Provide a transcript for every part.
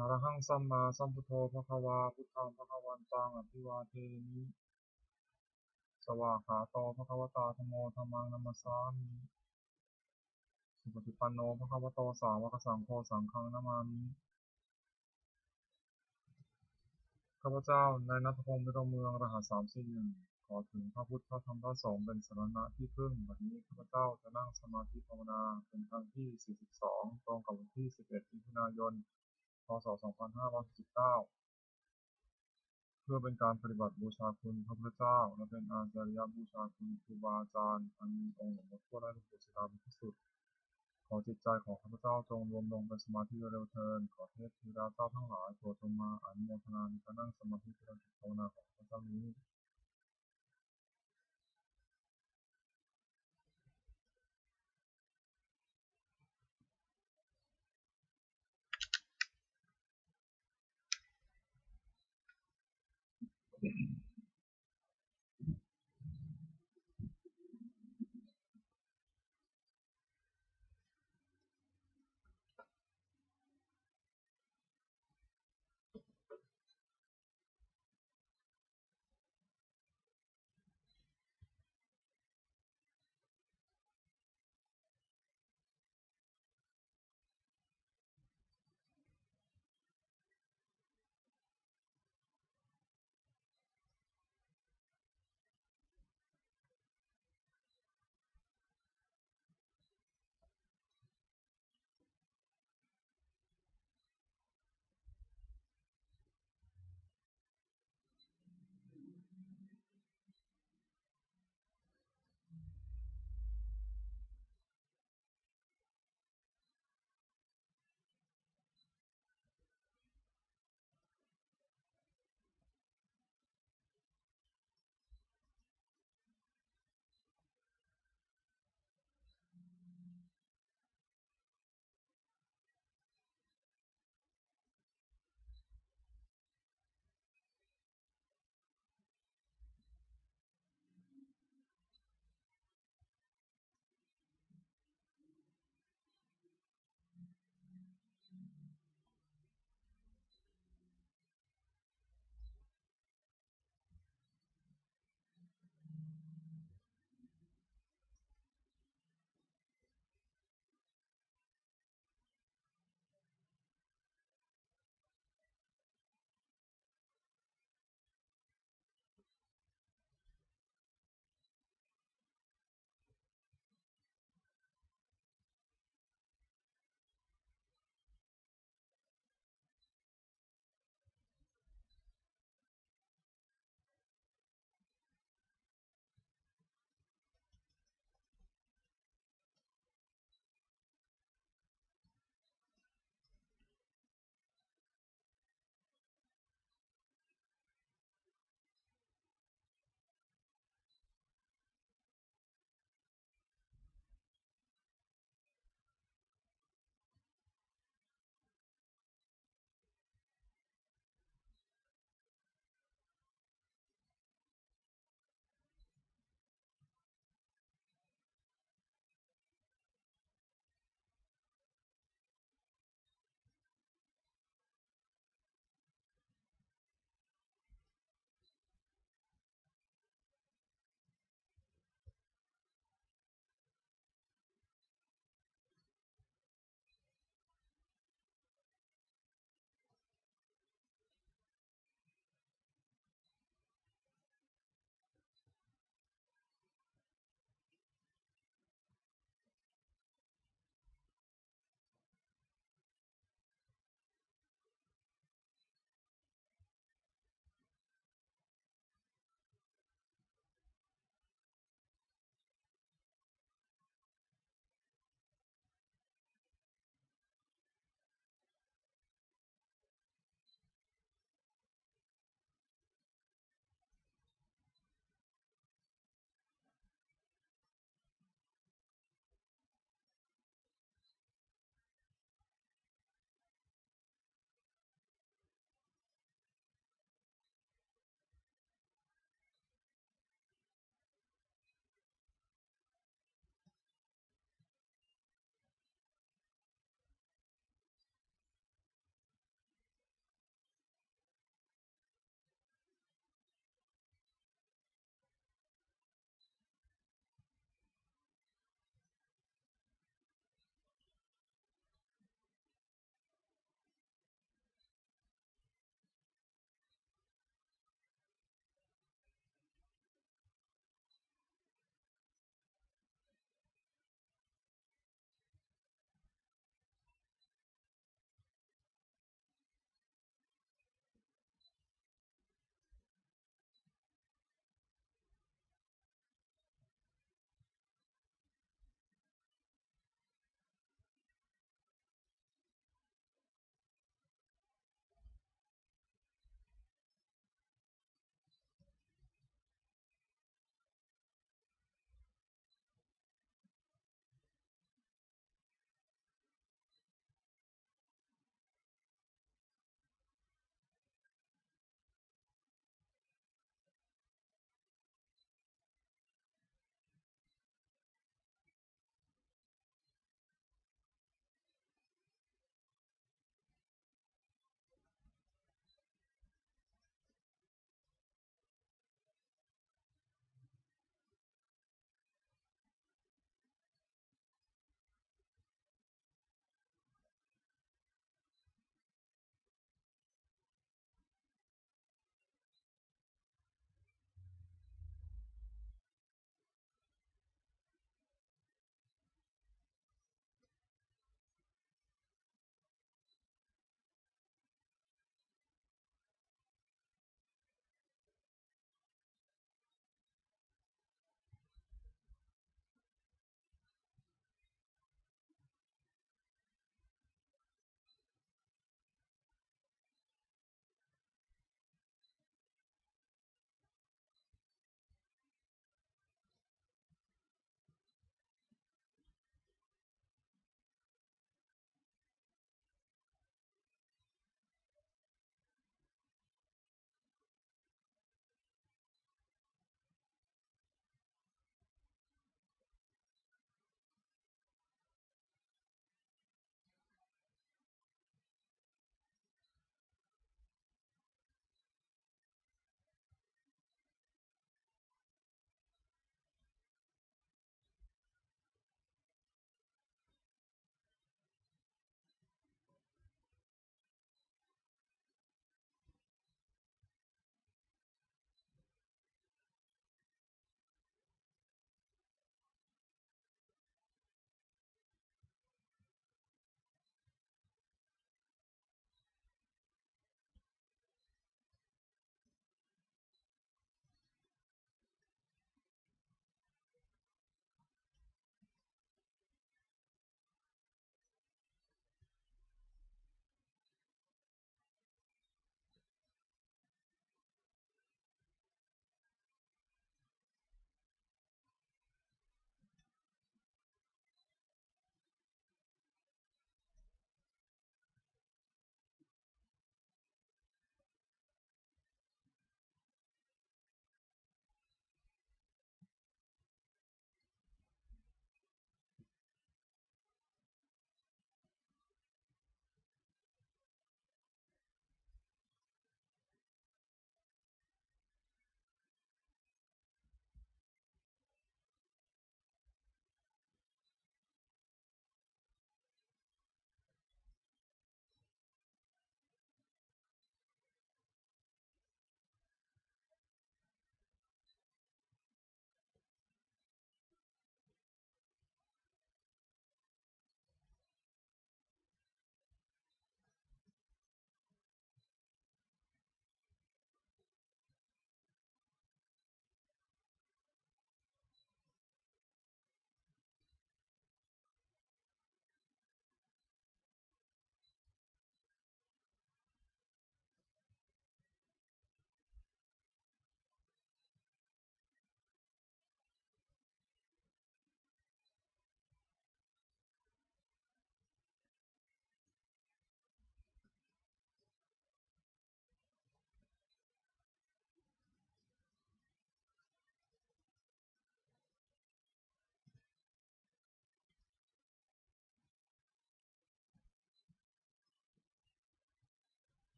อะระหังสัมมาสัมพุทโธภะคะวาพุทธังภะคะวันตังอะภิวาเทมิสวากขาโตภะคะวะตาธัมโมธัมมังนัมมัสสามิสุปฏิปันโนภะคะวะโตสาวกสังโฆสังฆังนะมามิข้าพเจ้านายณัฐพงษ์ มิตรเมืองรหัส341ขอถึงพระพุทธพระธรรมพระสงฆ์เป็นสรณะที่พึ่งบัดนี้ข้าพเจ้าจะนั่งสมาธิภาวนาเป็นครั้งที่42ตรงกับวันที่11มิถุนายนพ.ศ. 2569เพื่อเป็นการปฏิบัติบูชาคุณพระพุทธเจ้าและเป็นอาจาริยบูชาคุณครูบาอาจารย์อันมีองค์หลวงพ่อทวดและหลวงปู่ศิลาเป็นที่สุดขอจิตใจของข้าพเจ้าจงรวมลงเป็นสมาธิเร็วๆเถิดขอเทพธิดาเจ้าทั้งหลายโปรดจงมาอนุโมทนาในการนั่งสมาธิเจริญจิตภาวนาของข้าพเจ้านี้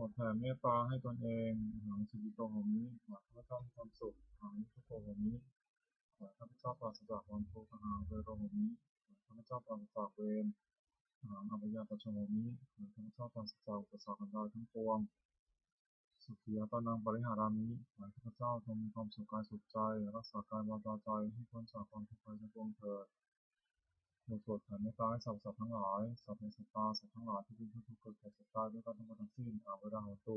ขอแผ่เมตตาให้ตนเองหังชีวิตโตโหมิขอข้าพเจ้ามีความสุขหังทุกโตโหมิขอข้าพเจ้าปราศจากความทุกข์หังเวโรโหมิขอข้าพเจ้าปราศจากเวรหังอภิยาตชโหมิขอข้าพเจ้าปราศจากอุปสรรคทั้งหลายทั้งปวงสุขียตานังปริหารามิขอข้าพเจ้าจงมีความสุขกายสุขใจรักษากายวาจาใจให้พ้นจากความทุกข์ภัยทั้งปวงเถิดบทสวดแผ่เมตตาให้สรรพสัตว์ทั้งหลายสัตว์ในสัตว์ตาสัตว์ทั้งหลายที่เป็นผู้ทุกข์เกิดแก่เจ็บตายด้วยกันทั้งหมดทั้งสิ้นอาเวราโหตุ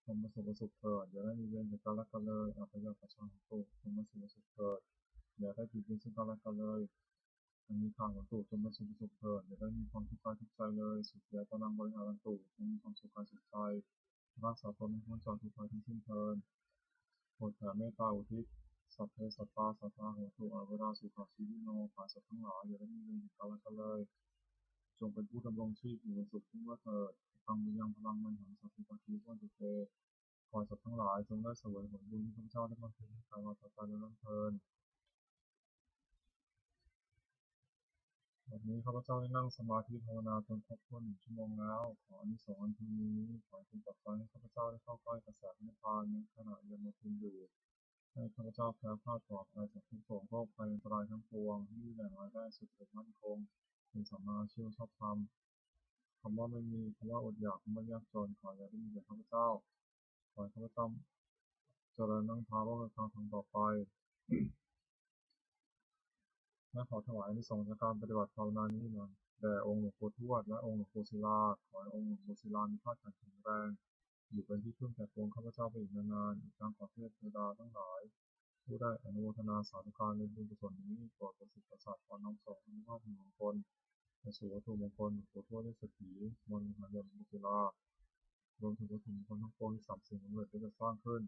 จงประสบสุขเถิดอย่าได้มีเวรแก่กันและกันเลยอาภัยปัจฉาโหตุจงประสบสุขเถิดอย่าได้ผิดเบียนซึ่งกันและกันเลยอันนี้ทางของตุจงประสบสุขเถิดอย่าได้มีความทุกข์กายทุกใจเลยสุขียตานังบริหารันตุจงมีความสุขกายสุขใจรักษาตนให้พ้นจากทุกข์ภัยทั้งสิ้นเถิดโปรดแผ่เมตตาอุทิศสัพเพสัตตาสัทธาโหตุอาเวราสุขชีวิโนขอสัตว์ทั้งหลายอย่าได้มีเวรแก่กันและกันเลยจงเป็นผู้ดำรงชีพอยู่ในสุขทุกเมื่อเถิดตังวิยังพลังมันหังสัพพิตาคีวัตุเตขอสัตว์ทั้งหลายจงได้เสวยผลบุญที่ข้าพเจ้าได้บำเพ็ญให้กายวาจาใจและร่างเทินวันนี้ข้าพเจ้าได้นั่งสมาธิภาวนาจนครบถ้วน1 ชั่วโมงแล้วขออานิสงส์อันพึงมีนี้ขอให้เป็นปัจจัยให้ข้าพเจ้าได้เข้าใกล้กระแสนิพพานในขณะยังบำเพ็ญอยู่ให้ข้าพเจ้าแคล้วคลาดปลอดภัยจากทุกโศกโรคภัยอันตรายทั้งปวงที่มีแหล่งรายได้สุจริตมั่นคงเป็นสัมมาอาชีพชอบธรรมคำว่าไม่มีคำว่าอดอยากคำว่ายากจนขออย่าได้มีแก่ข้าพเจ้าขอให้ข้าพเจ้าเจริญนั่งท้าว่าเป็นทางต่อไปและขอถวายอานิสงส์จากการปฏิบัติภาวนานี้นะแด่องค์หลวงปู่ทวดและองค์หลวงปู่ศิลาขอให้องค์หลวงปู่ศิลามีพระแข็งแรงอยู่เป็นที่พึ่งแก่ปวงข้าพเจ้าไปอีกนานๆอีกทั้งขอเทพเทวดาทั้งหลายผู้ได้อนุโมทนาสาธุการในบุญกุศลนี้โปรดประสิทธิ์ประสาทขอน้อมส่งอนุภาพแห่งมงคลไปสู่วัตถุมงคลหลวงปู่ทวดได้เสถีมนต์มหาเดชหลวงปู่ศิลารวมถึงวัตถุมงคลทั้งปวงที่สามสิ่งสำเร็จได้จะสร้างขึ้น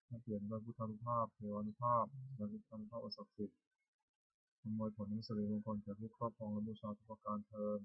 ให้เปลี่ยนด้วยพุทธานุภาพเทวานุภาพและพุทธานุภาพอันศักดิ์สิทธิ์อำนวยผลให้สิริมงคลแก่ผู้ครอบครองและบูชาทุกประการเทอญ